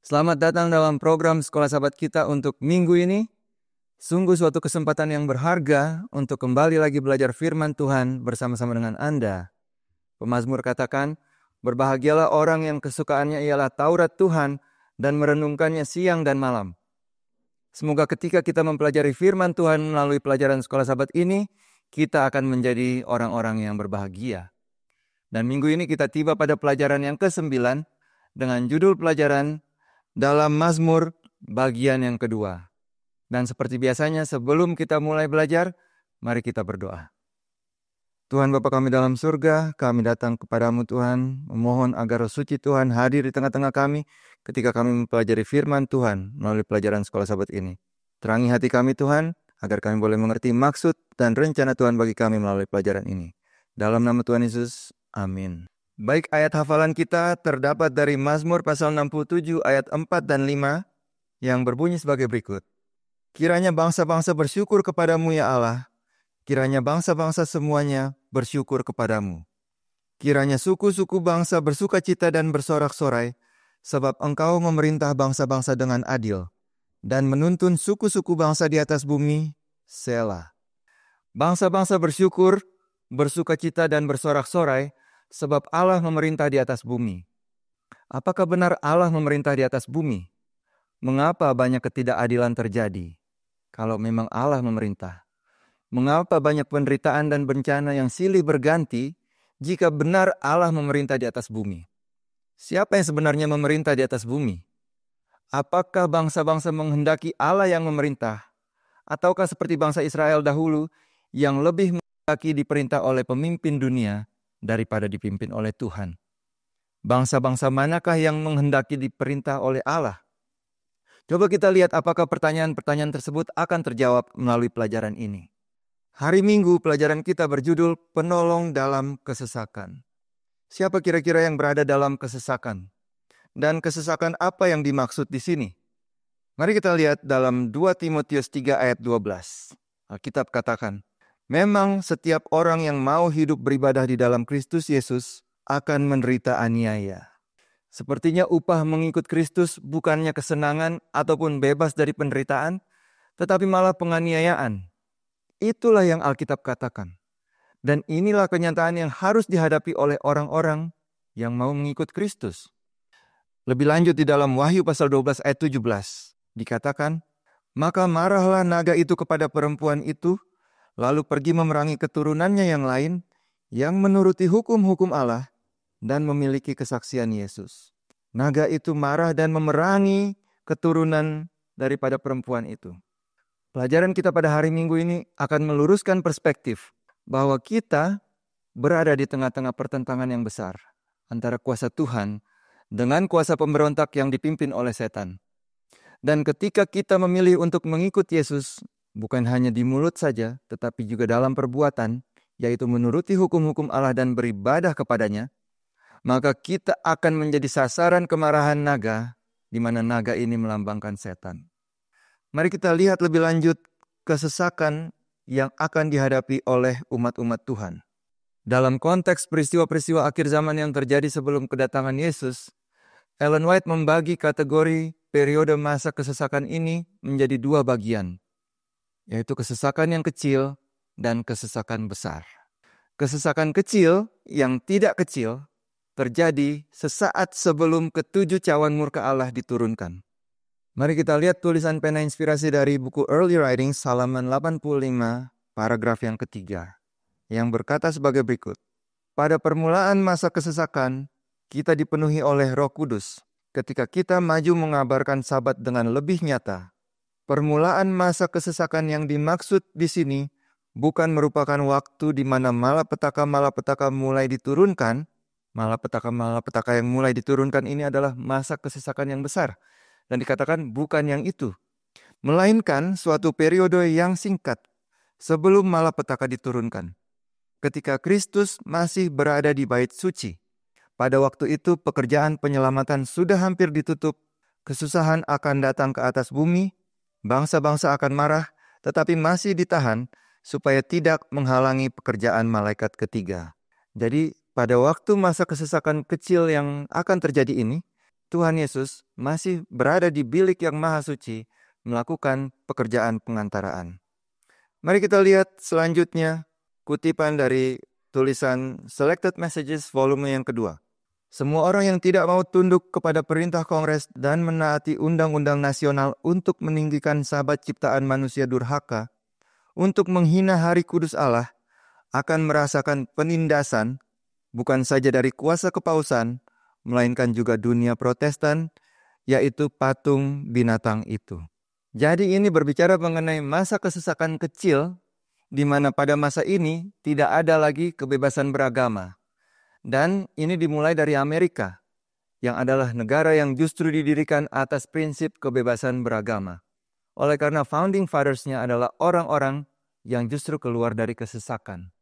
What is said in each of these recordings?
Selamat datang dalam program Sekolah Sahabat kita untuk minggu ini. Sungguh suatu kesempatan yang berharga untuk kembali lagi belajar firman Tuhan bersama-sama dengan Anda. Pemazmur katakan, berbahagialah orang yang kesukaannya ialah Taurat Tuhan dan merenungkannya siang dan malam. Semoga ketika kita mempelajari firman Tuhan melalui pelajaran Sekolah Sahabat ini, kita akan menjadi orang-orang yang berbahagia. Dan minggu ini kita tiba pada pelajaran yang ke-9 dengan judul pelajaran dalam Mazmur bagian yang kedua. Dan seperti biasanya sebelum kita mulai belajar, mari kita berdoa. Tuhan Bapa kami dalam surga, kami datang kepadamu Tuhan, memohon agar Roh Suci Tuhan hadir di tengah-tengah kami ketika kami mempelajari firman Tuhan melalui pelajaran Sekolah Sahabat ini. Terangi hati kami Tuhan, agar kami boleh mengerti maksud dan rencana Tuhan bagi kami melalui pelajaran ini. Dalam nama Tuhan Yesus, amin. Baik, ayat hafalan kita terdapat dari Mazmur pasal 67 ayat 4 dan 5 yang berbunyi sebagai berikut. Kiranya bangsa-bangsa bersyukur kepadamu ya Allah. Kiranya bangsa-bangsa semuanya bersyukur kepadamu. Kiranya suku-suku bangsa bersukacita dan bersorak-sorai, sebab engkau memerintah bangsa-bangsa dengan adil, dan menuntun suku-suku bangsa di atas bumi, Selah. Bangsa-bangsa bersyukur, bersukacita dan bersorak-sorai, sebab Allah memerintah di atas bumi. Apakah benar Allah memerintah di atas bumi? Mengapa banyak ketidakadilan terjadi? Kalau memang Allah memerintah, mengapa banyak penderitaan dan bencana yang silih berganti jika benar Allah memerintah di atas bumi? Siapa yang sebenarnya memerintah di atas bumi? Apakah bangsa-bangsa menghendaki Allah yang memerintah? Ataukah seperti bangsa Israel dahulu yang lebih menghendaki diperintah oleh pemimpin dunia daripada dipimpin oleh Tuhan? Bangsa-bangsa manakah yang menghendaki diperintah oleh Allah? Coba kita lihat apakah pertanyaan-pertanyaan tersebut akan terjawab melalui pelajaran ini. Hari Minggu pelajaran kita berjudul Penolong dalam Kesesakan. Siapa kira-kira yang berada dalam kesesakan? Dan kesesakan apa yang dimaksud di sini? Mari kita lihat dalam 2 Timotius 3 ayat 12. Alkitab katakan, memang setiap orang yang mau hidup beribadah di dalam Kristus Yesus akan menderita aniaya. Sepertinya upah mengikut Kristus bukannya kesenangan ataupun bebas dari penderitaan, tetapi malah penganiayaan. Itulah yang Alkitab katakan. Dan inilah kenyataan yang harus dihadapi oleh orang-orang yang mau mengikut Kristus. Lebih lanjut di dalam Wahyu pasal 12 ayat 17, dikatakan, maka marahlah naga itu kepada perempuan itu, lalu pergi memerangi keturunannya yang lain, yang menuruti hukum-hukum Allah, dan memiliki kesaksian Yesus. Naga itu marah dan memerangi keturunan daripada perempuan itu. Pelajaran kita pada hari Minggu ini akan meluruskan perspektif bahwa kita berada di tengah-tengah pertentangan yang besar antara kuasa Tuhan dengan kuasa pemberontak yang dipimpin oleh setan. Dan ketika kita memilih untuk mengikut Yesus, bukan hanya di mulut saja, tetapi juga dalam perbuatan, yaitu menuruti hukum-hukum Allah dan beribadah kepadanya, maka kita akan menjadi sasaran kemarahan naga, di mana naga ini melambangkan setan. Mari kita lihat lebih lanjut kesesakan yang akan dihadapi oleh umat-umat Tuhan. Dalam konteks peristiwa-peristiwa akhir zaman yang terjadi sebelum kedatangan Yesus, Ellen White membagi kategori periode masa kesesakan ini menjadi dua bagian, yaitu kesesakan yang kecil dan kesesakan besar. Kesesakan kecil yang tidak kecil terjadi sesaat sebelum ketujuh cawan murka Allah diturunkan. Mari kita lihat tulisan pena inspirasi dari buku Early Writings halaman 85 paragraf yang ketiga yang berkata sebagai berikut. Pada permulaan masa kesesakan, kita dipenuhi oleh Roh Kudus ketika kita maju mengabarkan Sabat dengan lebih nyata. Permulaan masa kesesakan yang dimaksud di sini bukan merupakan waktu di mana malapetaka-malapetaka mulai diturunkan. Malapetaka-malapetaka yang mulai diturunkan ini adalah masa kesesakan yang besar. Dan dikatakan bukan yang itu. Melainkan suatu periode yang singkat sebelum malapetaka diturunkan. Ketika Kristus masih berada di bait suci. Pada waktu itu pekerjaan penyelamatan sudah hampir ditutup. Kesusahan akan datang ke atas bumi. Bangsa-bangsa akan marah tetapi masih ditahan supaya tidak menghalangi pekerjaan malaikat ketiga. Jadi pada waktu masa kesesakan kecil yang akan terjadi ini, Tuhan Yesus masih berada di bilik yang maha suci melakukan pekerjaan pengantaraan. Mari kita lihat selanjutnya kutipan dari tulisan Selected Messages volume yang kedua. Semua orang yang tidak mau tunduk kepada perintah Kongres dan menaati undang-undang nasional untuk meninggikan sahabat ciptaan manusia durhaka, untuk menghina hari kudus Allah, akan merasakan penindasan bukan saja dari kuasa kepausan, melainkan juga dunia Protestan, yaitu patung binatang itu. Jadi ini berbicara mengenai masa kesesakan kecil, di mana pada masa ini tidak ada lagi kebebasan beragama. Dan ini dimulai dari Amerika, yang adalah negara yang justru didirikan atas prinsip kebebasan beragama. Oleh karena founding fathers-nya adalah orang-orang yang justru keluar dari kesesakan.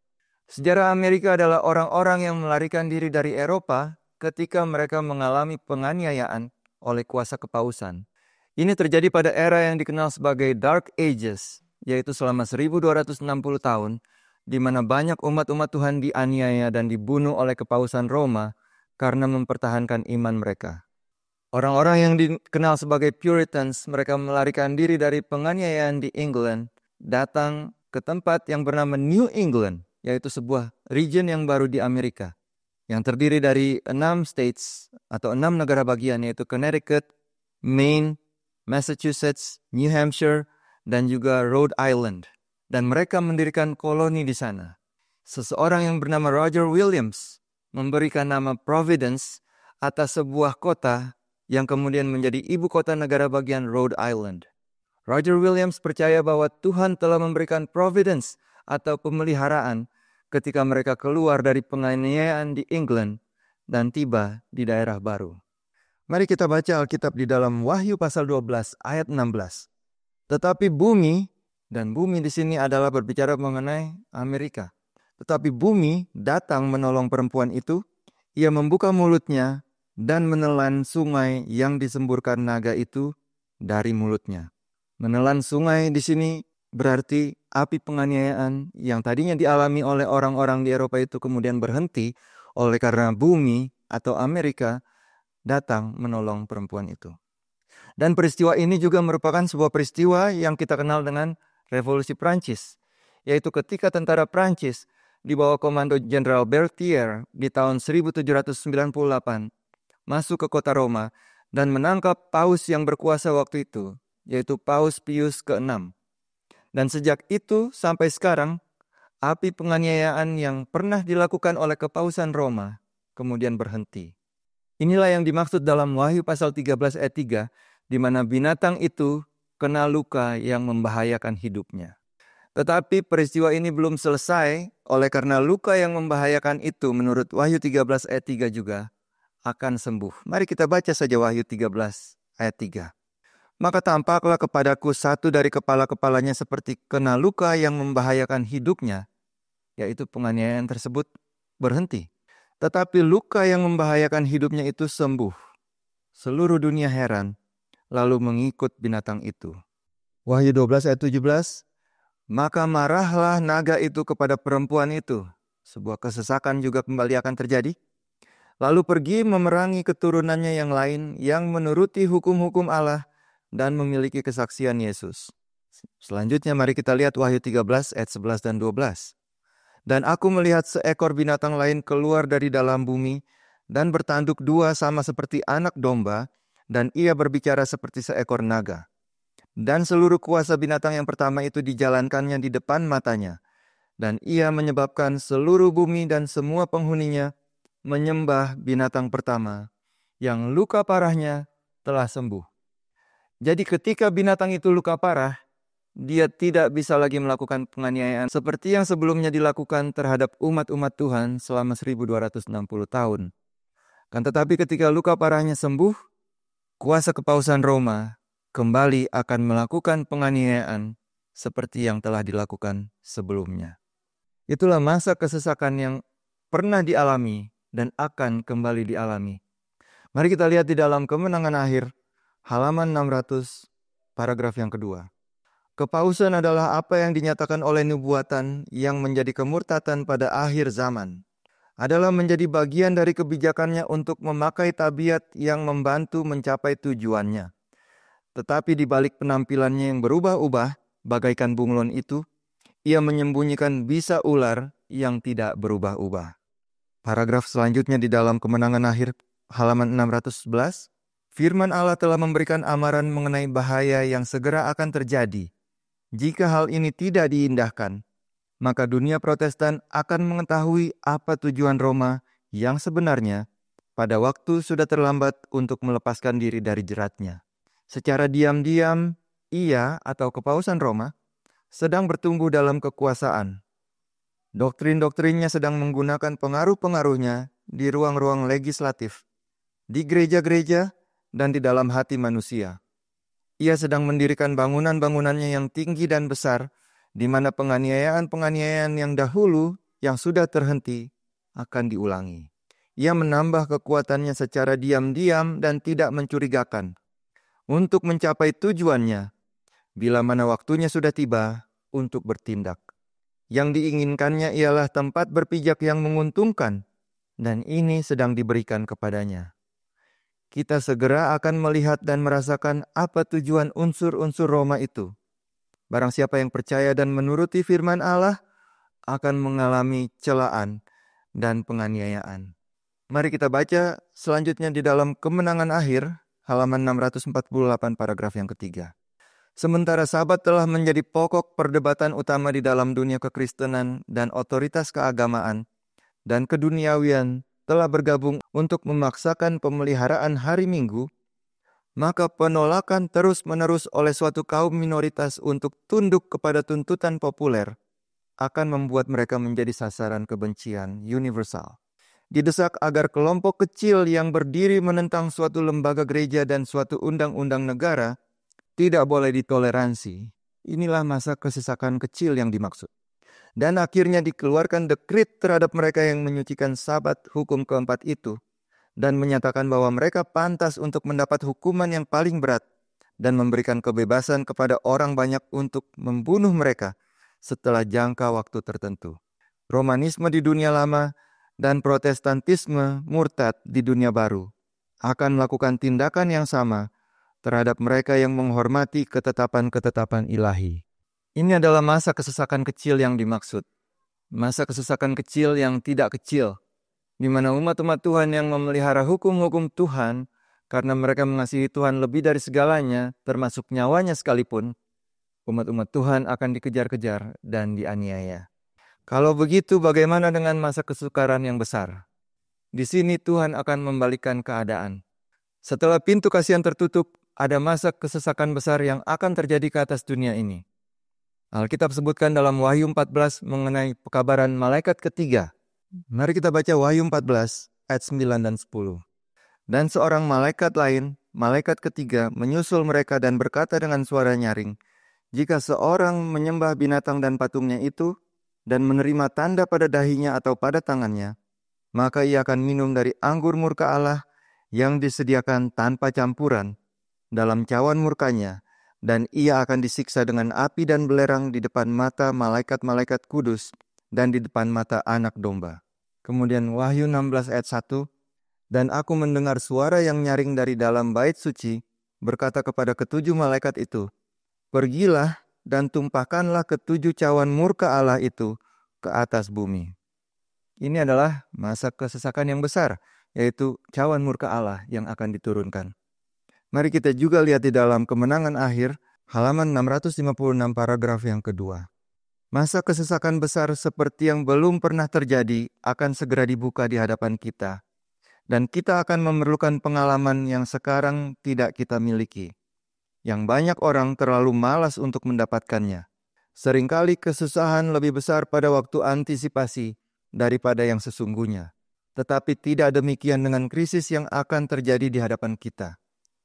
Sejarah Amerika adalah orang-orang yang melarikan diri dari Eropa ketika mereka mengalami penganiayaan oleh kuasa kepausan. Ini terjadi pada era yang dikenal sebagai Dark Ages, yaitu selama 1260 tahun, di mana banyak umat-umat Tuhan dianiaya dan dibunuh oleh kepausan Roma karena mempertahankan iman mereka. Orang-orang yang dikenal sebagai Puritans, mereka melarikan diri dari penganiayaan di England, datang ke tempat yang bernama New England, yaitu sebuah region yang baru di Amerika, yang terdiri dari 6 states atau 6 negara bagian, yaitu Connecticut, Maine, Massachusetts, New Hampshire, dan juga Rhode Island. Dan mereka mendirikan koloni di sana. Seseorang yang bernama Roger Williams memberikan nama Providence atas sebuah kota yang kemudian menjadi ibu kota negara bagian Rhode Island. Roger Williams percaya bahwa Tuhan telah memberikan providence atau pemeliharaan ketika mereka keluar dari penganiayaan di England dan tiba di daerah baru. Mari kita baca Alkitab di dalam Wahyu pasal 12 ayat 16. Tetapi bumi, dan bumi di sini adalah berbicara mengenai Amerika. Tetapi bumi datang menolong perempuan itu, ia membuka mulutnya dan menelan sungai yang disemburkan naga itu dari mulutnya. Menelan sungai di sini berarti api penganiayaan yang tadinya dialami oleh orang-orang di Eropa itu kemudian berhenti oleh karena bumi atau Amerika datang menolong perempuan itu. Dan peristiwa ini juga merupakan sebuah peristiwa yang kita kenal dengan Revolusi Prancis, yaitu ketika tentara Prancis di bawah komando Jenderal Berthier di tahun 1798 masuk ke kota Roma dan menangkap paus yang berkuasa waktu itu, yaitu Paus Pius ke-6. Dan sejak itu sampai sekarang, api penganiayaan yang pernah dilakukan oleh kepausan Roma kemudian berhenti. Inilah yang dimaksud dalam Wahyu pasal 13 ayat 3, di mana binatang itu kena luka yang membahayakan hidupnya. Tetapi peristiwa ini belum selesai, oleh karena luka yang membahayakan itu menurut Wahyu 13 ayat 3 juga akan sembuh. Mari kita baca saja Wahyu 13 ayat 3. Maka tampaklah kepadaku satu dari kepala-kepalanya seperti kena luka yang membahayakan hidupnya, yaitu penganiayaan tersebut berhenti. Tetapi luka yang membahayakan hidupnya itu sembuh. Seluruh dunia heran, lalu mengikut binatang itu. Wahyu 12 ayat 17. Maka marahlah naga itu kepada perempuan itu. Sebuah kesesakan juga kembali akan terjadi. Lalu pergi memerangi keturunannya yang lain yang menuruti hukum-hukum Allah dan memiliki kesaksian Yesus. Selanjutnya mari kita lihat Wahyu 13 ayat 11 dan 12. Dan aku melihat seekor binatang lain keluar dari dalam bumi dan bertanduk dua sama seperti anak domba, dan ia berbicara seperti seekor naga. Dan seluruh kuasa binatang yang pertama itu dijalankannya di depan matanya, dan ia menyebabkan seluruh bumi dan semua penghuninya menyembah binatang pertama, yang luka parahnya telah sembuh. Jadi ketika binatang itu luka parah, dia tidak bisa lagi melakukan penganiayaan seperti yang sebelumnya dilakukan terhadap umat-umat Tuhan selama 1260 tahun. Kan tetapi ketika luka parahnya sembuh, kuasa kepausan Roma kembali akan melakukan penganiayaan seperti yang telah dilakukan sebelumnya. Itulah masa kesesakan yang pernah dialami dan akan kembali dialami. Mari kita lihat di dalam Kemenangan Akhir, halaman 600, paragraf yang kedua. Kepausan adalah apa yang dinyatakan oleh nubuatan yang menjadi kemurtatan pada akhir zaman. adalah menjadi bagian dari kebijakannya untuk memakai tabiat yang membantu mencapai tujuannya. Tetapi di balik penampilannya yang berubah-ubah, bagaikan bunglon itu, ia menyembunyikan bisa ular yang tidak berubah-ubah. Paragraf selanjutnya di dalam Kemenangan Akhir, halaman 611, firman Allah telah memberikan amaran mengenai bahaya yang segera akan terjadi. Jika hal ini tidak diindahkan, maka dunia Protestan akan mengetahui apa tujuan Roma yang sebenarnya pada waktu sudah terlambat untuk melepaskan diri dari jeratnya. Secara diam-diam, ia atau Kepausan Roma sedang bertumbuh dalam kekuasaan. Doktrin-doktrinnya sedang menggunakan pengaruh-pengaruhnya di ruang-ruang legislatif, di gereja-gereja, dan di dalam hati manusia. Ia sedang mendirikan bangunan-bangunannya yang tinggi dan besar, di mana penganiayaan-penganiayaan yang dahulu yang sudah terhenti akan diulangi. Ia menambah kekuatannya secara diam-diam dan tidak mencurigakan untuk mencapai tujuannya bila mana waktunya sudah tiba untuk bertindak. Yang diinginkannya ialah tempat berpijak yang menguntungkan, dan ini sedang diberikan kepadanya. Kita segera akan melihat dan merasakan apa tujuan unsur-unsur Roma itu. Barang siapa yang percaya dan menuruti firman Allah akan mengalami celaan dan penganiayaan. Mari kita baca selanjutnya di dalam Kemenangan Akhir, halaman 648 paragraf yang ketiga. Sementara Sabat telah menjadi pokok perdebatan utama di dalam dunia kekristenan dan otoritas keagamaan, dan keduniawian telah bergabung untuk memaksakan pemeliharaan hari Minggu, maka penolakan terus-menerus oleh suatu kaum minoritas untuk tunduk kepada tuntutan populer akan membuat mereka menjadi sasaran kebencian universal. Didesak agar kelompok kecil yang berdiri menentang suatu lembaga gereja dan suatu undang-undang negara tidak boleh ditoleransi. Inilah masa kesesakan kecil yang dimaksud. Dan akhirnya dikeluarkan dekrit terhadap mereka yang menyucikan Sabat hukum keempat itu, dan menyatakan bahwa mereka pantas untuk mendapat hukuman yang paling berat dan memberikan kebebasan kepada orang banyak untuk membunuh mereka setelah jangka waktu tertentu. Romanisme di dunia lama dan Protestantisme murtad di dunia baru akan melakukan tindakan yang sama terhadap mereka yang menghormati ketetapan-ketetapan ilahi. Ini adalah masa kesesakan kecil yang dimaksud. Masa kesesakan kecil yang tidak kecil, di mana umat-umat Tuhan yang memelihara hukum-hukum Tuhan karena mereka mengasihi Tuhan lebih dari segalanya, termasuk nyawanya sekalipun, umat-umat Tuhan akan dikejar-kejar dan dianiaya. Kalau begitu, bagaimana dengan masa kesukaran yang besar? Di sini Tuhan akan membalikkan keadaan. Setelah pintu kasihan tertutup, ada masa kesesakan besar yang akan terjadi ke atas dunia ini. Alkitab sebutkan dalam Wahyu 14 mengenai pekabaran malaikat ketiga. Mari kita baca Wahyu 14 ayat 9 dan 10. Dan seorang malaikat lain, malaikat ketiga, menyusul mereka dan berkata dengan suara nyaring, jika seorang menyembah binatang dan patungnya itu, dan menerima tanda pada dahinya atau pada tangannya, maka ia akan minum dari anggur murka Allah yang disediakan tanpa campuran dalam cawan murkanya, dan ia akan disiksa dengan api dan belerang di depan mata malaikat-malaikat kudus dan di depan mata anak domba. Kemudian Wahyu 16 ayat 1, dan aku mendengar suara yang nyaring dari dalam bait suci, berkata kepada ketujuh malaikat itu, pergilah dan tumpahkanlah ketujuh cawan murka Allah itu ke atas bumi. Ini adalah masa kesesakan yang besar, yaitu cawan murka Allah yang akan diturunkan. Mari kita juga lihat di dalam Kemenangan Akhir, halaman 656 paragraf yang kedua. Masa kesesakan besar seperti yang belum pernah terjadi akan segera dibuka di hadapan kita. Dan kita akan memerlukan pengalaman yang sekarang tidak kita miliki. Yang banyak orang terlalu malas untuk mendapatkannya. Seringkali kesusahan lebih besar pada waktu antisipasi daripada yang sesungguhnya. Tetapi tidak demikian dengan krisis yang akan terjadi di hadapan kita.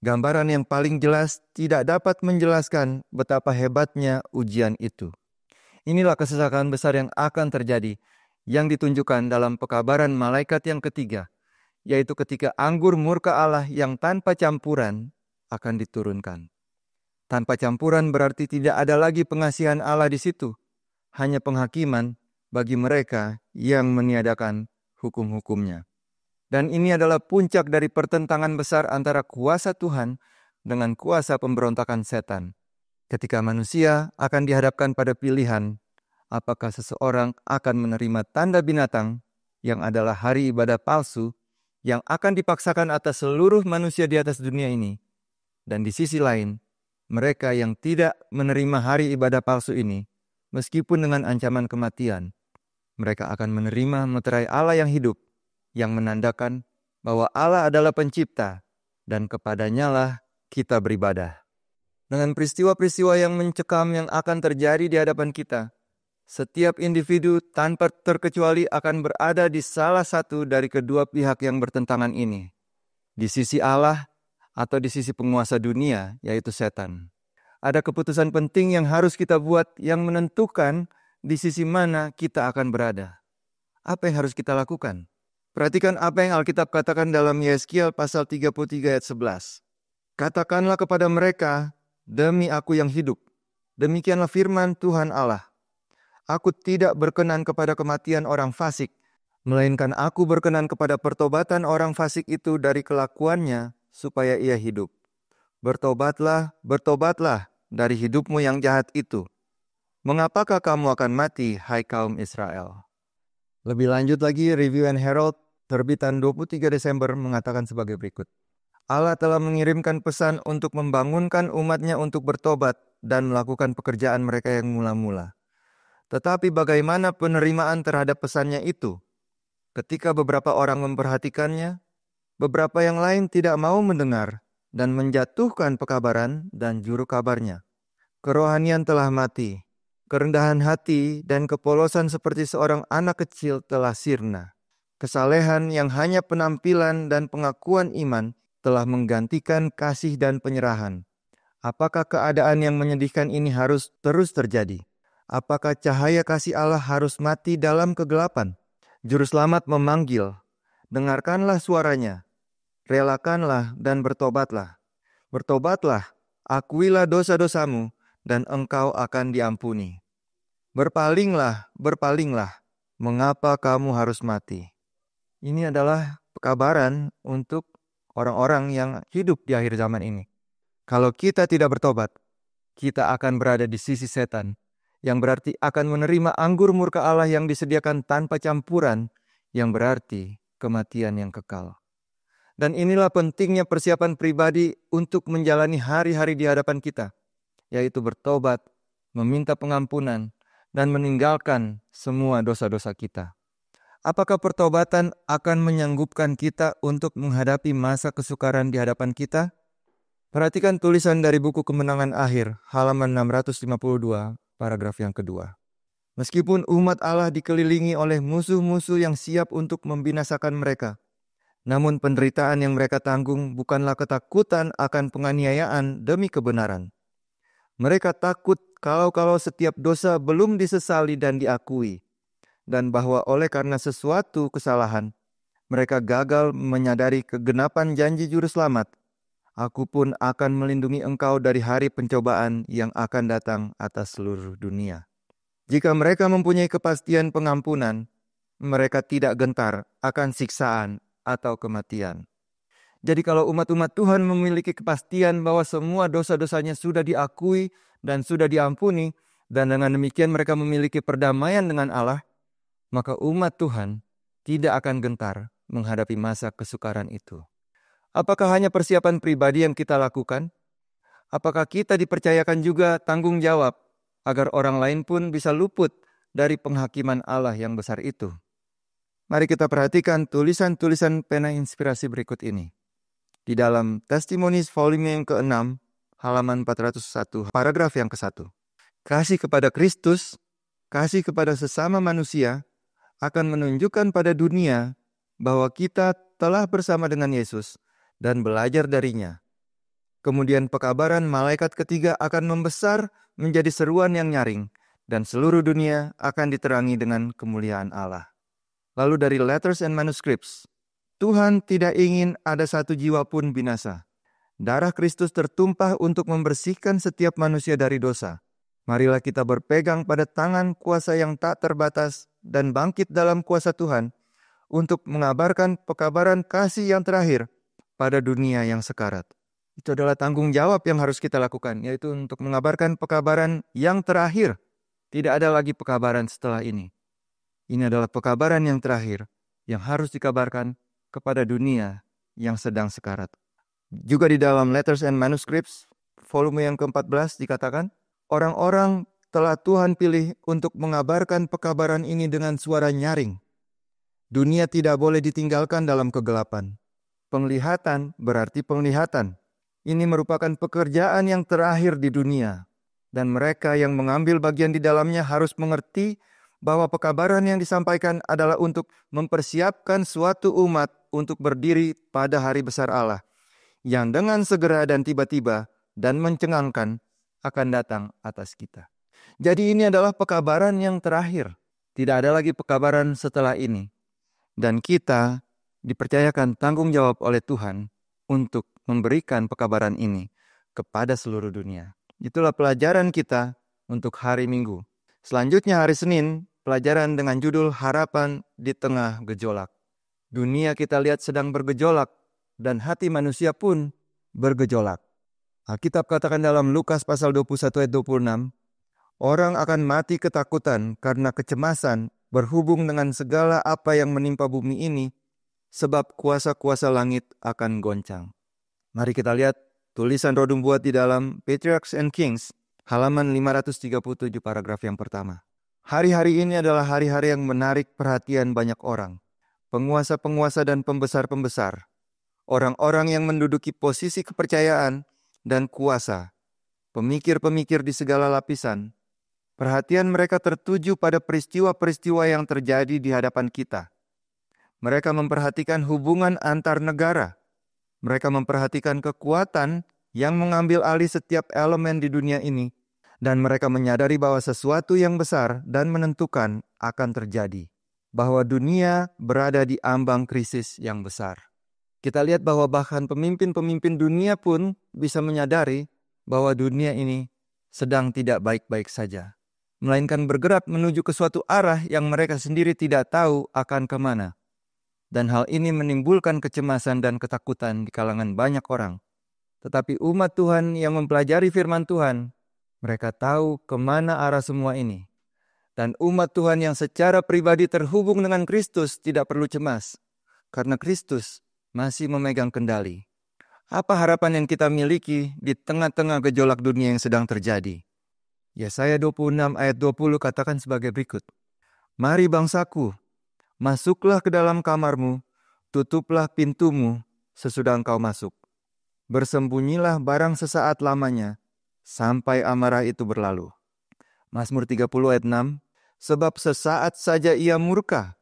Gambaran yang paling jelas tidak dapat menjelaskan betapa hebatnya ujian itu. Inilah kesesakan besar yang akan terjadi, yang ditunjukkan dalam pekabaran malaikat yang ketiga, yaitu ketika anggur murka Allah yang tanpa campuran akan diturunkan. Tanpa campuran berarti tidak ada lagi pengasihan Allah di situ, hanya penghakiman bagi mereka yang meniadakan hukum-hukumnya. Dan ini adalah puncak dari pertentangan besar antara kuasa Tuhan dengan kuasa pemberontakan setan. Ketika manusia akan dihadapkan pada pilihan, apakah seseorang akan menerima tanda binatang yang adalah hari ibadah palsu yang akan dipaksakan atas seluruh manusia di atas dunia ini. Dan di sisi lain, mereka yang tidak menerima hari ibadah palsu ini, meskipun dengan ancaman kematian, mereka akan menerima meterai Allah yang hidup, yang menandakan bahwa Allah adalah pencipta dan kepadanya lah kita beribadah. Dengan peristiwa-peristiwa yang mencekam yang akan terjadi di hadapan kita, setiap individu tanpa terkecuali akan berada di salah satu dari kedua pihak yang bertentangan ini. Di sisi Allah atau di sisi penguasa dunia, yaitu setan. Ada keputusan penting yang harus kita buat yang menentukan di sisi mana kita akan berada. Apa yang harus kita lakukan? Perhatikan apa yang Alkitab katakan dalam Yeskiel pasal 33 ayat 11. Katakanlah kepada mereka, demi aku yang hidup. Demikianlah firman Tuhan Allah. Aku tidak berkenan kepada kematian orang fasik, melainkan aku berkenan kepada pertobatan orang fasik itu dari kelakuannya, supaya ia hidup. Bertobatlah, bertobatlah dari hidupmu yang jahat itu. Mengapakah kamu akan mati, hai kaum Israel? Lebih lanjut lagi, Review and Herald terbitan 23 Desember mengatakan sebagai berikut. Allah telah mengirimkan pesan untuk membangunkan umatnya untuk bertobat dan melakukan pekerjaan mereka yang mula-mula. Tetapi bagaimana penerimaan terhadap pesannya itu? Ketika beberapa orang memperhatikannya, beberapa yang lain tidak mau mendengar dan menjatuhkan pekabaran dan juru kabarnya. Kerohanian telah mati, kerendahan hati dan kepolosan seperti seorang anak kecil telah sirna. Kesalehan yang hanya penampilan dan pengakuan iman telah menggantikan kasih dan penyerahan. Apakah keadaan yang menyedihkan ini harus terus terjadi? Apakah cahaya kasih Allah harus mati dalam kegelapan? Juru selamat memanggil, dengarkanlah suaranya, relakanlah dan bertobatlah. Bertobatlah, akuilah dosa-dosamu, dan engkau akan diampuni. Berpalinglah, berpalinglah, mengapa kamu harus mati? Ini adalah pekabaran untuk orang-orang yang hidup di akhir zaman ini. Kalau kita tidak bertobat, kita akan berada di sisi setan, yang berarti akan menerima anggur murka Allah yang disediakan tanpa campuran, yang berarti kematian yang kekal. Dan inilah pentingnya persiapan pribadi untuk menjalani hari-hari di hadapan kita, yaitu bertobat, meminta pengampunan, dan meninggalkan semua dosa-dosa kita. Apakah pertobatan akan menyanggupkan kita untuk menghadapi masa kesukaran di hadapan kita? Perhatikan tulisan dari buku Kemenangan Akhir, halaman 652, paragraf yang kedua. Meskipun umat Allah dikelilingi oleh musuh-musuh yang siap untuk membinasakan mereka, namun penderitaan yang mereka tanggung bukanlah ketakutan akan penganiayaan demi kebenaran. Mereka takut kalau setiap dosa belum disesali dan diakui, dan bahwa oleh karena sesuatu kesalahan, mereka gagal menyadari kegenapan janji juru selamat. Aku pun akan melindungi engkau dari hari pencobaan yang akan datang atas seluruh dunia. Jika mereka mempunyai kepastian pengampunan, mereka tidak gentar akan siksaan atau kematian. Jadi kalau umat-umat Tuhan memiliki kepastian bahwa semua dosa-dosanya sudah diakui dan sudah diampuni, dan dengan demikian mereka memiliki perdamaian dengan Allah, maka umat Tuhan tidak akan gentar menghadapi masa kesukaran itu. Apakah hanya persiapan pribadi yang kita lakukan? Apakah kita dipercayakan juga tanggung jawab agar orang lain pun bisa luput dari penghakiman Allah yang besar itu? Mari kita perhatikan tulisan-tulisan pena inspirasi berikut ini. Di dalam Testimonies volume yang ke-6, halaman 401, paragraf yang ke-1. Kasih kepada Kristus, kasih kepada sesama manusia, akan menunjukkan pada dunia bahwa kita telah bersama dengan Yesus dan belajar darinya. Kemudian pekabaran malaikat ketiga akan membesar menjadi seruan yang nyaring, dan seluruh dunia akan diterangi dengan kemuliaan Allah. Lalu dari Letters and Manuscripts, Tuhan tidak ingin ada satu jiwa pun binasa. Darah Kristus tertumpah untuk membersihkan setiap manusia dari dosa. Marilah kita berpegang pada tangan kuasa yang tak terbatas dan bangkit dalam kuasa Tuhan untuk mengabarkan pekabaran kasih yang terakhir pada dunia yang sekarat. Itu adalah tanggung jawab yang harus kita lakukan, yaitu untuk mengabarkan pekabaran yang terakhir. Tidak ada lagi pekabaran setelah ini. Ini adalah pekabaran yang terakhir yang harus dikabarkan kepada dunia yang sedang sekarat. Juga di dalam Letters and Manuscripts, volume yang ke-14 dikatakan, orang-orang telah Tuhan pilih untuk mengabarkan pekabaran ini dengan suara nyaring. Dunia tidak boleh ditinggalkan dalam kegelapan. Penglihatan berarti penglihatan. Ini merupakan pekerjaan yang terakhir di dunia. Dan mereka yang mengambil bagian di dalamnya harus mengerti bahwa pekabaran yang disampaikan adalah untuk mempersiapkan suatu umat untuk berdiri pada hari besar Allah, yang dengan segera dan tiba-tiba dan mencengangkan akan datang atas kita. Jadi ini adalah pekabaran yang terakhir. Tidak ada lagi pekabaran setelah ini. Dan kita dipercayakan tanggung jawab oleh Tuhan untuk memberikan pekabaran ini kepada seluruh dunia. Itulah pelajaran kita untuk hari Minggu. Selanjutnya hari Senin, pelajaran dengan judul Harapan di Tengah Gejolak. Dunia kita lihat sedang bergejolak dan hati manusia pun bergejolak. Alkitab katakan dalam Lukas pasal 21 ayat 26, orang akan mati ketakutan karena kecemasan berhubung dengan segala apa yang menimpa bumi ini, sebab kuasa-kuasa langit akan goncang. Mari kita lihat tulisan Rodum buat di dalam Patriarchs and Kings, halaman 537 paragraf yang pertama. Hari-hari ini adalah hari-hari yang menarik perhatian banyak orang. Penguasa-penguasa dan pembesar-pembesar. Orang-orang yang menduduki posisi kepercayaan dan kuasa. Pemikir-pemikir di segala lapisan. Perhatian mereka tertuju pada peristiwa-peristiwa yang terjadi di hadapan kita. Mereka memperhatikan hubungan antar negara. Mereka memperhatikan kekuatan yang mengambil alih setiap elemen di dunia ini. Dan mereka menyadari bahwa sesuatu yang besar dan menentukan akan terjadi. Bahwa dunia berada di ambang krisis yang besar. Kita lihat bahwa bahkan pemimpin-pemimpin dunia pun bisa menyadari bahwa dunia ini sedang tidak baik-baik saja. Melainkan bergerak menuju ke suatu arah yang mereka sendiri tidak tahu akan kemana. Dan hal ini menimbulkan kecemasan dan ketakutan di kalangan banyak orang. Tetapi umat Tuhan yang mempelajari firman Tuhan, mereka tahu kemana arah semua ini. Dan umat Tuhan yang secara pribadi terhubung dengan Kristus tidak perlu cemas. Karena Kristus masih memegang kendali. Apa harapan yang kita miliki di tengah-tengah gejolak dunia yang sedang terjadi? Yesaya 26 ayat 20 katakan sebagai berikut. Mari bangsaku, masuklah ke dalam kamarmu, tutuplah pintumu sesudah engkau masuk. Bersembunyilah barang sesaat lamanya, sampai amarah itu berlalu. Mazmur 30 ayat 6, sebab sesaat saja ia murka,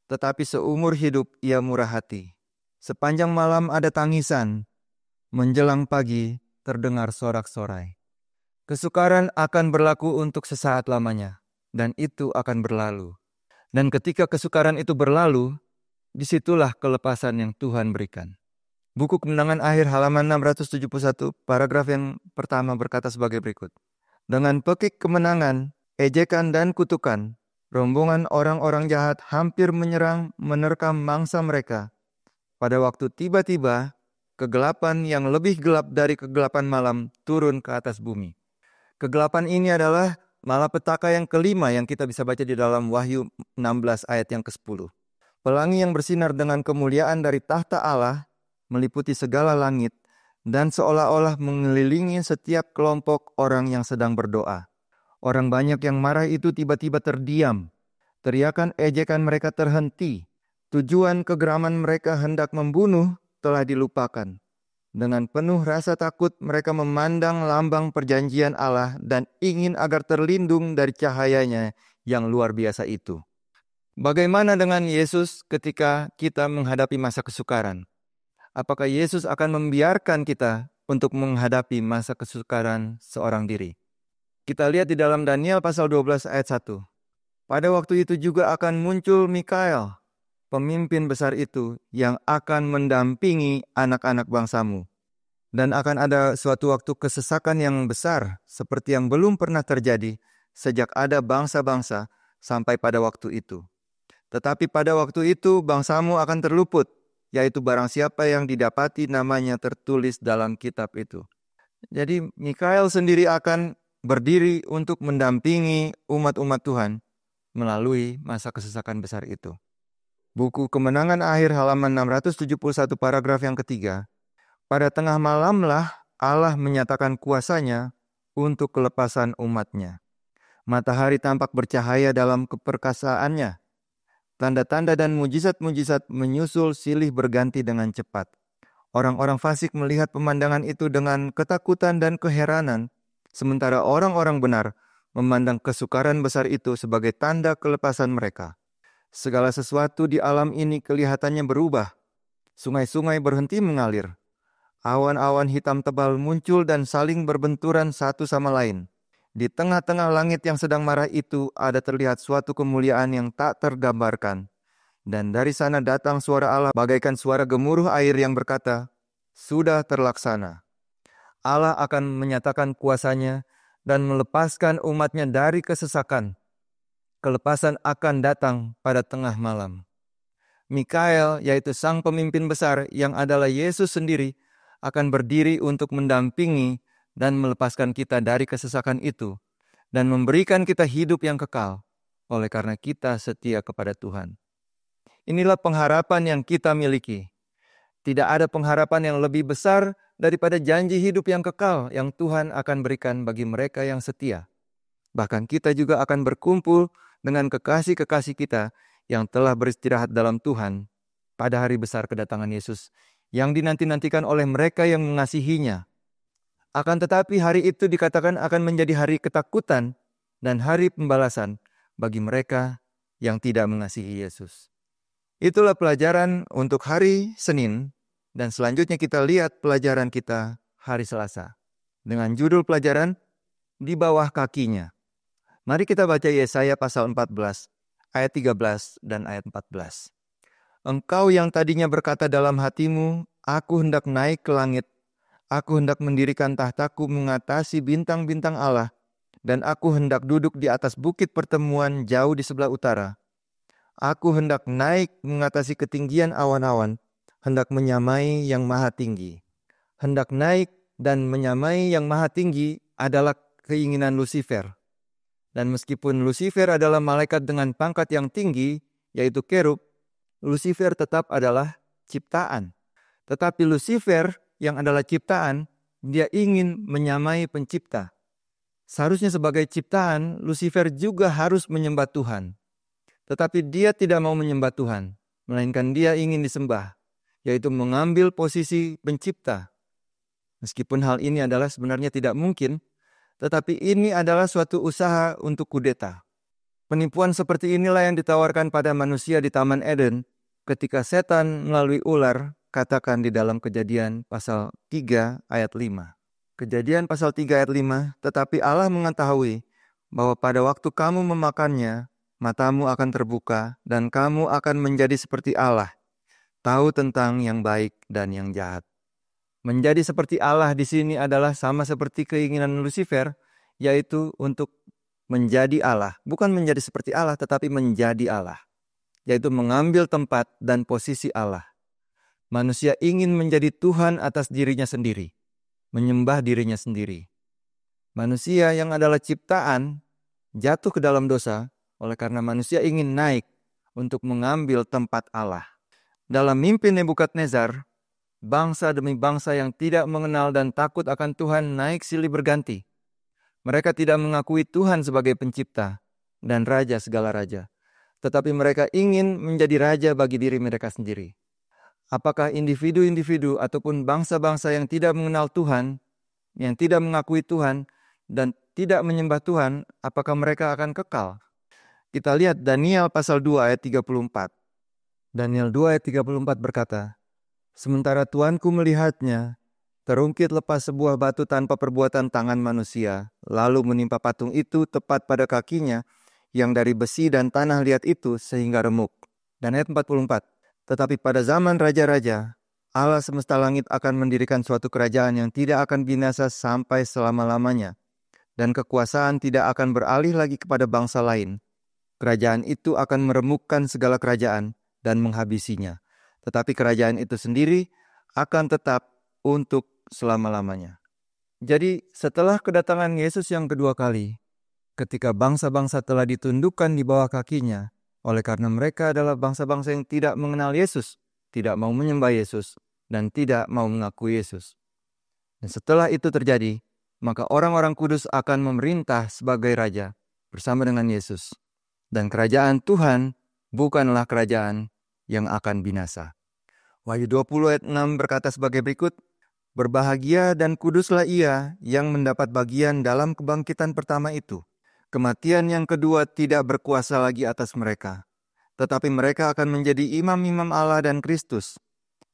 tetapi seumur hidup ia murah hati. Sepanjang malam ada tangisan, menjelang pagi terdengar sorak-sorai. Kesukaran akan berlaku untuk sesaat lamanya, dan itu akan berlalu. Dan ketika kesukaran itu berlalu, disitulah kelepasan yang Tuhan berikan. Buku Kemenangan Akhir halaman 671, paragraf yang pertama berkata sebagai berikut. Dengan pekik kemenangan, ejekan dan kutukan, rombongan orang-orang jahat hampir menyerang menerkam mangsa mereka. Pada waktu tiba-tiba, kegelapan yang lebih gelap dari kegelapan malam turun ke atas bumi. Kegelapan ini adalah malapetaka yang kelima yang kita bisa baca di dalam Wahyu 16 ayat yang ke-10. Pelangi yang bersinar dengan kemuliaan dari tahta Allah meliputi segala langit dan seolah-olah mengelilingi setiap kelompok orang yang sedang berdoa. Orang banyak yang marah itu tiba-tiba terdiam. Teriakan ejekan mereka terhenti. Tujuan kegeraman mereka hendak membunuh telah dilupakan. Dengan penuh rasa takut mereka memandang lambang perjanjian Allah dan ingin agar terlindung dari cahayanya yang luar biasa itu. Bagaimana dengan Yesus ketika kita menghadapi masa kesukaran? Apakah Yesus akan membiarkan kita untuk menghadapi masa kesukaran seorang diri? Kita lihat di dalam Daniel pasal 12 ayat 1. Pada waktu itu juga akan muncul Mikael, pemimpin besar itu yang akan mendampingi anak-anak bangsamu. Dan akan ada suatu waktu kesesakan yang besar seperti yang belum pernah terjadi sejak ada bangsa-bangsa sampai pada waktu itu. Tetapi pada waktu itu bangsamu akan terluput, yaitu barang siapa yang didapati namanya tertulis dalam kitab itu. Jadi Mikael sendiri akan berdiri untuk mendampingi umat-umat Tuhan melalui masa kesesakan besar itu. Buku Kemenangan Akhir halaman 671 paragraf yang ketiga. Pada tengah malamlah Allah menyatakan kuasanya untuk kelepasan umatnya. Matahari tampak bercahaya dalam keperkasaannya. Tanda-tanda dan mujizat-mujizat menyusul silih berganti dengan cepat. Orang-orang fasik melihat pemandangan itu dengan ketakutan dan keheranan, sementara orang-orang benar memandang kesukaran besar itu sebagai tanda kelepasan mereka. Segala sesuatu di alam ini kelihatannya berubah. Sungai-sungai berhenti mengalir. Awan-awan hitam tebal muncul dan saling berbenturan satu sama lain. Di tengah-tengah langit yang sedang marah itu ada terlihat suatu kemuliaan yang tak tergambarkan. Dan dari sana datang suara Allah bagaikan suara gemuruh air yang berkata, "Sudah terlaksana." Allah akan menyatakan kuasanya dan melepaskan umatnya dari kesesakan. Kelepasan akan datang pada tengah malam. Mikael, yaitu sang pemimpin besar yang adalah Yesus sendiri, akan berdiri untuk mendampingi dan melepaskan kita dari kesesakan itu dan memberikan kita hidup yang kekal oleh karena kita setia kepada Tuhan. Inilah pengharapan yang kita miliki. Tidak ada pengharapan yang lebih besar daripada janji hidup yang kekal yang Tuhan akan berikan bagi mereka yang setia. Bahkan kita juga akan berkumpul dengan kekasih-kekasih kita yang telah beristirahat dalam Tuhan pada hari besar kedatangan Yesus yang dinanti-nantikan oleh mereka yang mengasihinya. Akan tetapi hari itu dikatakan akan menjadi hari ketakutan dan hari pembalasan bagi mereka yang tidak mengasihi Yesus. Itulah pelajaran untuk hari Senin, dan selanjutnya kita lihat pelajaran kita hari Selasa. Dengan judul pelajaran, Di Bawah Kakinya. Mari kita baca Yesaya pasal 14, ayat 13 dan ayat 14. Engkau yang tadinya berkata dalam hatimu, aku hendak naik ke langit, aku hendak mendirikan tahtaku mengatasi bintang-bintang Allah, dan aku hendak duduk di atas bukit pertemuan jauh di sebelah utara. Aku hendak naik mengatasi ketinggian awan-awan, hendak menyamai yang maha tinggi. Hendak naik dan menyamai yang maha tinggi adalah keinginan Lusifer. Dan meskipun Lusifer adalah malaikat dengan pangkat yang tinggi, yaitu kerub, Lusifer tetap adalah ciptaan. Tetapi Lusifer yang adalah ciptaan, dia ingin menyamai pencipta. Seharusnya sebagai ciptaan, Lusifer juga harus menyembah Tuhan. Tetapi dia tidak mau menyembah Tuhan, melainkan dia ingin disembah, yaitu mengambil posisi pencipta. Meskipun hal ini adalah sebenarnya tidak mungkin, tetapi ini adalah suatu usaha untuk kudeta. Penipuan seperti inilah yang ditawarkan pada manusia di Taman Eden ketika setan melalui ular, katakan di dalam Kejadian pasal 3 ayat 5. Kejadian pasal 3 ayat 5, tetapi Allah mengetahui bahwa pada waktu kamu memakannya, matamu akan terbuka dan kamu akan menjadi seperti Allah, tahu tentang yang baik dan yang jahat. Menjadi seperti Allah di sini adalah sama seperti keinginan Lusifer, yaitu untuk menjadi Allah. Bukan menjadi seperti Allah, tetapi menjadi Allah. Yaitu mengambil tempat dan posisi Allah. Manusia ingin menjadi Tuhan atas dirinya sendiri. Menyembah dirinya sendiri. Manusia yang adalah ciptaan jatuh ke dalam dosa oleh karena manusia ingin naik untuk mengambil tempat Allah. Dalam mimpi Nebukadnezar, bangsa demi bangsa yang tidak mengenal dan takut akan Tuhan naik silih berganti. Mereka tidak mengakui Tuhan sebagai pencipta dan raja segala raja. Tetapi mereka ingin menjadi raja bagi diri mereka sendiri. Apakah individu-individu ataupun bangsa-bangsa yang tidak mengenal Tuhan, yang tidak mengakui Tuhan dan tidak menyembah Tuhan, apakah mereka akan kekal? Kita lihat Daniel pasal 2 ayat 34. Daniel 2 ayat 34 berkata, sementara Tuanku melihatnya, terungkit lepas sebuah batu tanpa perbuatan tangan manusia, lalu menimpa patung itu tepat pada kakinya, yang dari besi dan tanah liat itu sehingga remuk. Dan ayat 44, tetapi pada zaman raja-raja, Allah semesta langit akan mendirikan suatu kerajaan yang tidak akan binasa sampai selama-lamanya, dan kekuasaan tidak akan beralih lagi kepada bangsa lain. Kerajaan itu akan meremukkan segala kerajaan dan menghabisinya. Tetapi kerajaan itu sendiri akan tetap untuk selama-lamanya. Jadi setelah kedatangan Yesus yang kedua kali, ketika bangsa-bangsa telah ditundukkan di bawah kakinya, oleh karena mereka adalah bangsa-bangsa yang tidak mengenal Yesus, tidak mau menyembah Yesus, dan tidak mau mengakui Yesus. Dan setelah itu terjadi, maka orang-orang kudus akan memerintah sebagai raja bersama dengan Yesus. Dan kerajaan Tuhan bukanlah kerajaan yang akan binasa. Wahyu 20 ayat 6 berkata sebagai berikut, "Berbahagia dan kuduslah ia yang mendapat bagian dalam kebangkitan pertama itu. Kematian yang kedua tidak berkuasa lagi atas mereka, tetapi mereka akan menjadi imam-imam Allah dan Kristus,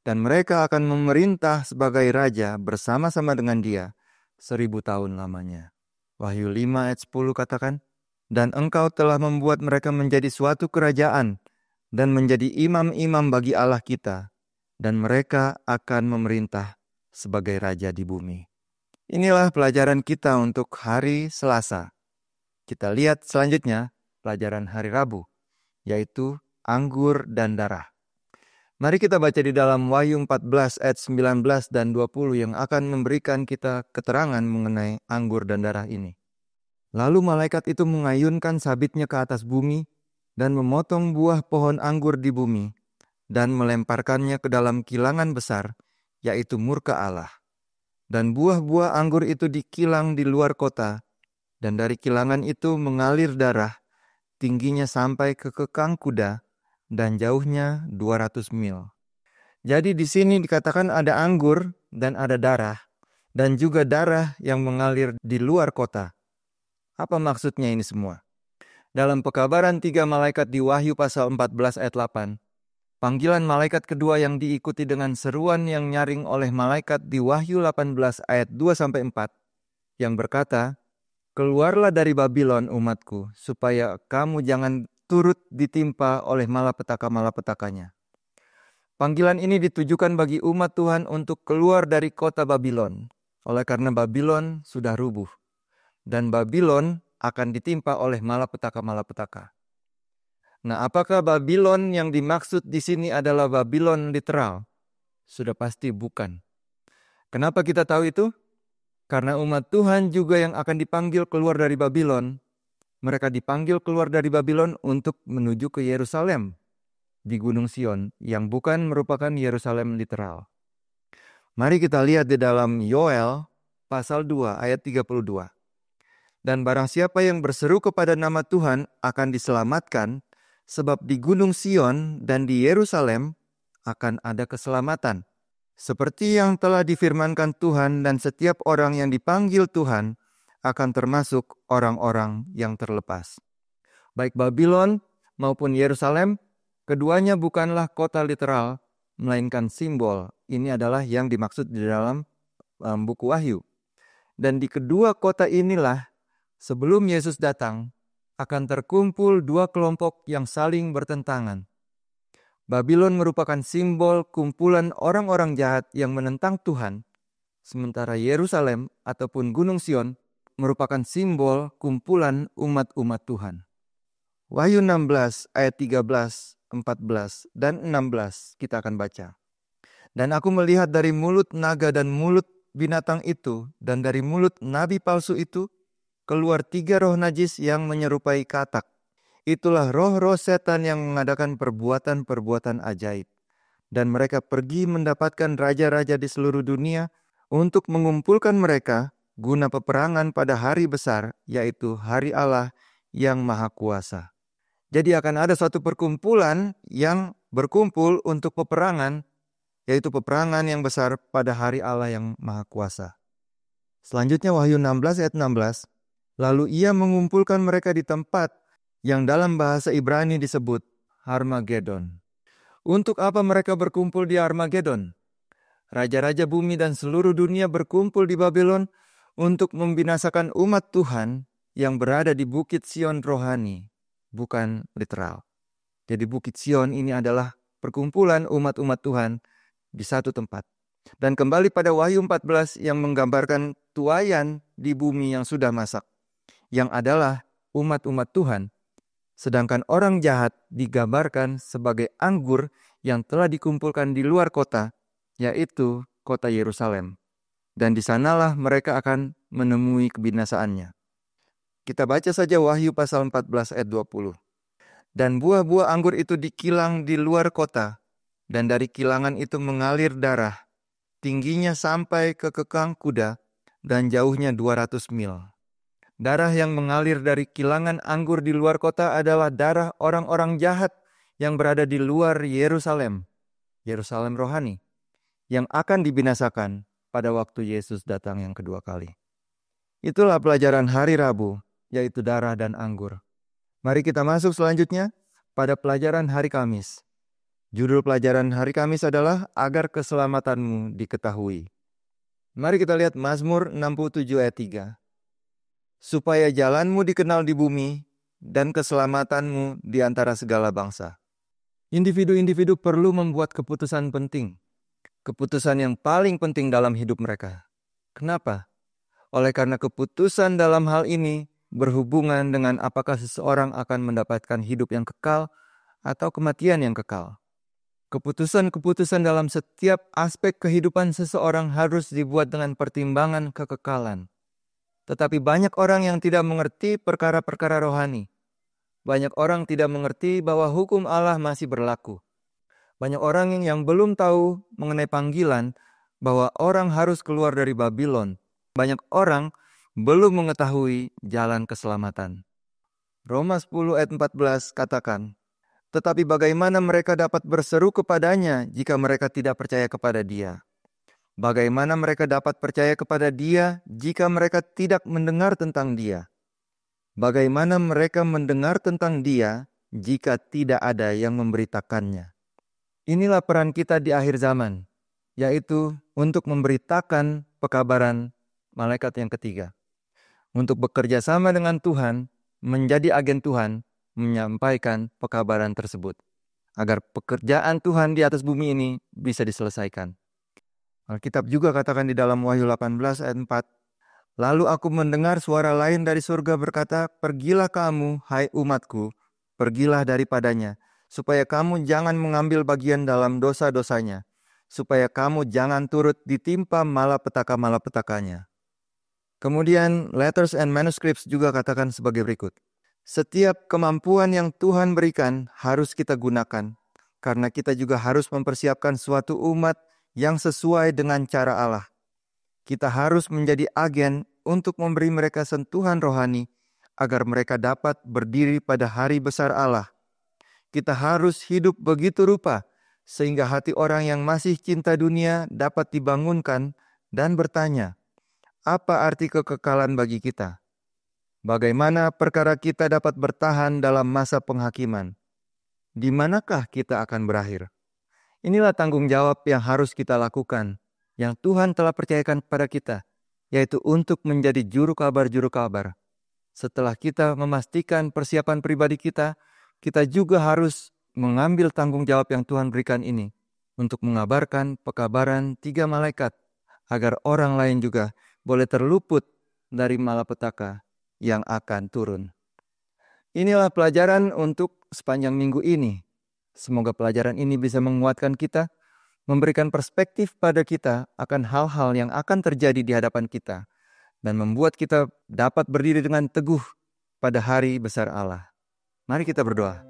dan mereka akan memerintah sebagai raja bersama-sama dengan Dia 1000 tahun lamanya." Wahyu 5 ayat 10 katakan, "Dan engkau telah membuat mereka menjadi suatu kerajaan dan menjadi imam-imam bagi Allah kita, dan mereka akan memerintah sebagai raja di bumi." Inilah pelajaran kita untuk hari Selasa. Kita lihat selanjutnya pelajaran hari Rabu, yaitu anggur dan darah. Mari kita baca di dalam Wahyu 14 ayat 19 dan 20 yang akan memberikan kita keterangan mengenai anggur dan darah ini. "Lalu malaikat itu mengayunkan sabitnya ke atas bumi dan memotong buah pohon anggur di bumi dan melemparkannya ke dalam kilangan besar, yaitu murka Allah. Dan buah-buah anggur itu dikilang di luar kota, dan dari kilangan itu mengalir darah, tingginya sampai ke kekang kuda, dan jauhnya 200 mil. Jadi di sini dikatakan ada anggur dan ada darah, dan juga darah yang mengalir di luar kota. Apa maksudnya ini semua? Dalam pekabaran 3 malaikat di Wahyu pasal 14 ayat 8, panggilan malaikat kedua yang diikuti dengan seruan yang nyaring oleh malaikat di Wahyu 18 ayat 2-4, yang berkata, "Keluarlah dari Babylon umatku, supaya kamu jangan turut ditimpa oleh malapetaka-malapetakanya." Panggilan ini ditujukan bagi umat Tuhan untuk keluar dari kota Babylon, oleh karena Babylon sudah rubuh, dan Babylon akan ditimpa oleh malapetaka-malapetaka. Nah, apakah Babylon yang dimaksud di sini adalah Babylon literal? Sudah pasti bukan. Kenapa kita tahu itu? Karena umat Tuhan juga yang akan dipanggil keluar dari Babylon. Mereka dipanggil keluar dari Babylon untuk menuju ke Yerusalem di Gunung Sion, yang bukan merupakan Yerusalem literal. Mari kita lihat di dalam Yoel pasal 2 ayat 32. "Dan barang siapa yang berseru kepada nama Tuhan akan diselamatkan, sebab di Gunung Sion dan di Yerusalem akan ada keselamatan. Seperti yang telah difirmankan Tuhan, dan setiap orang yang dipanggil Tuhan akan termasuk orang-orang yang terlepas." Baik Babylon maupun Yerusalem, keduanya bukanlah kota literal, melainkan simbol. Ini adalah yang dimaksud di dalam buku Wahyu. Dan di kedua kota inilah, sebelum Yesus datang, akan terkumpul dua kelompok yang saling bertentangan. Babylon merupakan simbol kumpulan orang-orang jahat yang menentang Tuhan, sementara Yerusalem ataupun Gunung Sion merupakan simbol kumpulan umat-umat Tuhan. Wahyu 16 ayat 13, 14, dan 16 kita akan baca. "Dan aku melihat dari mulut naga dan mulut binatang itu, dan dari mulut nabi palsu itu, keluar 3 roh najis yang menyerupai katak. Itulah roh-roh setan yang mengadakan perbuatan-perbuatan ajaib. Dan mereka pergi mendapatkan raja-raja di seluruh dunia untuk mengumpulkan mereka guna peperangan pada hari besar, yaitu hari Allah yang Maha Kuasa." Jadi akan ada suatu perkumpulan yang berkumpul untuk peperangan, yaitu peperangan yang besar pada hari Allah yang Maha Kuasa. Selanjutnya Wahyu 16 ayat 16. "Lalu ia mengumpulkan mereka di tempat yang dalam bahasa Ibrani disebut Harmagedon." Untuk apa mereka berkumpul di Harmagedon? Raja-raja bumi dan seluruh dunia berkumpul di Babylon untuk membinasakan umat Tuhan yang berada di Bukit Sion rohani, bukan literal. Jadi Bukit Sion ini adalah perkumpulan umat-umat Tuhan di satu tempat. Dan kembali pada Wahyu 14 yang menggambarkan tuayan di bumi yang sudah masak, yang adalah umat-umat Tuhan. Sedangkan orang jahat digambarkan sebagai anggur yang telah dikumpulkan di luar kota, yaitu kota Yerusalem. Dan di sanalah mereka akan menemui kebinasaannya. Kita baca saja Wahyu pasal 14 ayat 20. Dan buah-buah anggur itu dikilang di luar kota, dan dari kilangan itu mengalir darah, tingginya sampai ke kekang kuda, dan jauhnya 200 mil. Darah yang mengalir dari kilangan anggur di luar kota adalah darah orang-orang jahat yang berada di luar Yerusalem, Yerusalem rohani, yang akan dibinasakan pada waktu Yesus datang yang kedua kali. Itulah pelajaran hari Rabu, yaitu darah dan anggur. Mari kita masuk selanjutnya pada pelajaran hari Kamis. Judul pelajaran hari Kamis adalah agar keselamatanmu diketahui. Mari kita lihat Mazmur 67 ayat 3. Supaya jalanmu dikenal di bumi dan keselamatanmu di antara segala bangsa. Individu-individu perlu membuat keputusan penting. Keputusan yang paling penting dalam hidup mereka. Kenapa? Oleh karena keputusan dalam hal ini berhubungan dengan apakah seseorang akan mendapatkan hidup yang kekal atau kematian yang kekal. Keputusan-keputusan dalam setiap aspek kehidupan seseorang harus dibuat dengan pertimbangan kekekalan. Tetapi banyak orang yang tidak mengerti perkara-perkara rohani. Banyak orang tidak mengerti bahwa hukum Allah masih berlaku. Banyak orang yang belum tahu mengenai panggilan bahwa orang harus keluar dari Babylon. Banyak orang belum mengetahui jalan keselamatan. Roma 10 ayat 14 katakan, tetapi bagaimana mereka dapat berseru kepadanya jika mereka tidak percaya kepada Dia? Bagaimana mereka dapat percaya kepada Dia jika mereka tidak mendengar tentang Dia? Bagaimana mereka mendengar tentang Dia jika tidak ada yang memberitakannya? Inilah peran kita di akhir zaman, yaitu untuk memberitakan pekabaran malaikat yang ketiga. Untuk bekerja sama dengan Tuhan, menjadi agen Tuhan, menyampaikan pekabaran tersebut. Agar pekerjaan Tuhan di atas bumi ini bisa diselesaikan. Alkitab juga katakan di dalam Wahyu 18 ayat 4, lalu aku mendengar suara lain dari surga berkata, pergilah kamu, hai umatku, pergilah daripadanya, supaya kamu jangan mengambil bagian dalam dosa-dosanya, supaya kamu jangan turut ditimpa malapetaka-malapetakanya. Kemudian Letters and Manuscripts juga katakan sebagai berikut, setiap kemampuan yang Tuhan berikan harus kita gunakan, karena kita juga harus mempersiapkan suatu umat yang sesuai dengan cara Allah. Kita harus menjadi agen untuk memberi mereka sentuhan rohani agar mereka dapat berdiri pada hari besar Allah. Kita harus hidup begitu rupa sehingga hati orang yang masih cinta dunia dapat dibangunkan dan bertanya, apa arti kekekalan bagi kita? Bagaimana perkara kita dapat bertahan dalam masa penghakiman? Di manakah kita akan berakhir? Inilah tanggung jawab yang harus kita lakukan, yang Tuhan telah percayakan kepada kita, yaitu untuk menjadi juru kabar-juru kabar. Setelah kita memastikan persiapan pribadi kita, kita juga harus mengambil tanggung jawab yang Tuhan berikan ini, untuk mengabarkan pekabaran 3 malaikat, agar orang lain juga boleh terluput dari malapetaka yang akan turun. Inilah pelajaran untuk sepanjang minggu ini. Semoga pelajaran ini bisa menguatkan kita, memberikan perspektif pada kita akan hal-hal yang akan terjadi di hadapan kita, dan membuat kita dapat berdiri dengan teguh pada hari besar Allah. Mari kita berdoa.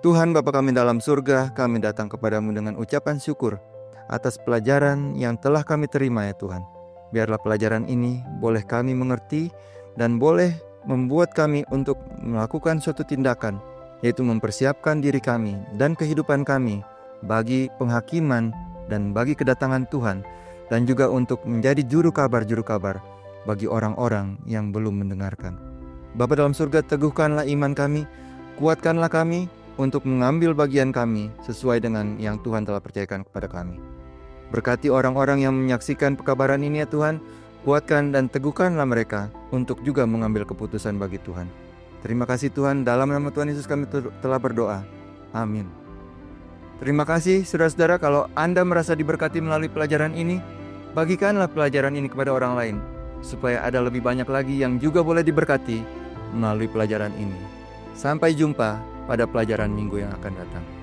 Tuhan Bapa kami dalam surga, kami datang kepadamu dengan ucapan syukur atas pelajaran yang telah kami terima ya Tuhan. Biarlah pelajaran ini boleh kami mengerti dan boleh membuat kami untuk melakukan suatu tindakan, yaitu mempersiapkan diri kami dan kehidupan kami bagi penghakiman dan bagi kedatangan Tuhan, dan juga untuk menjadi juru kabar bagi orang-orang yang belum mendengarkan. Bapa dalam surga, teguhkanlah iman kami, kuatkanlah kami untuk mengambil bagian kami sesuai dengan yang Tuhan telah percayakan kepada kami. Berkati orang-orang yang menyaksikan pekabaran ini ya Tuhan, kuatkan dan teguhkanlah mereka untuk juga mengambil keputusan bagi Tuhan. Terima kasih Tuhan, dalam nama Tuhan Yesus kami telah berdoa. Amin. Terima kasih saudara-saudara, kalau Anda merasa diberkati melalui pelajaran ini, bagikanlah pelajaran ini kepada orang lain, supaya ada lebih banyak lagi yang juga boleh diberkati melalui pelajaran ini. Sampai jumpa pada pelajaran minggu yang akan datang.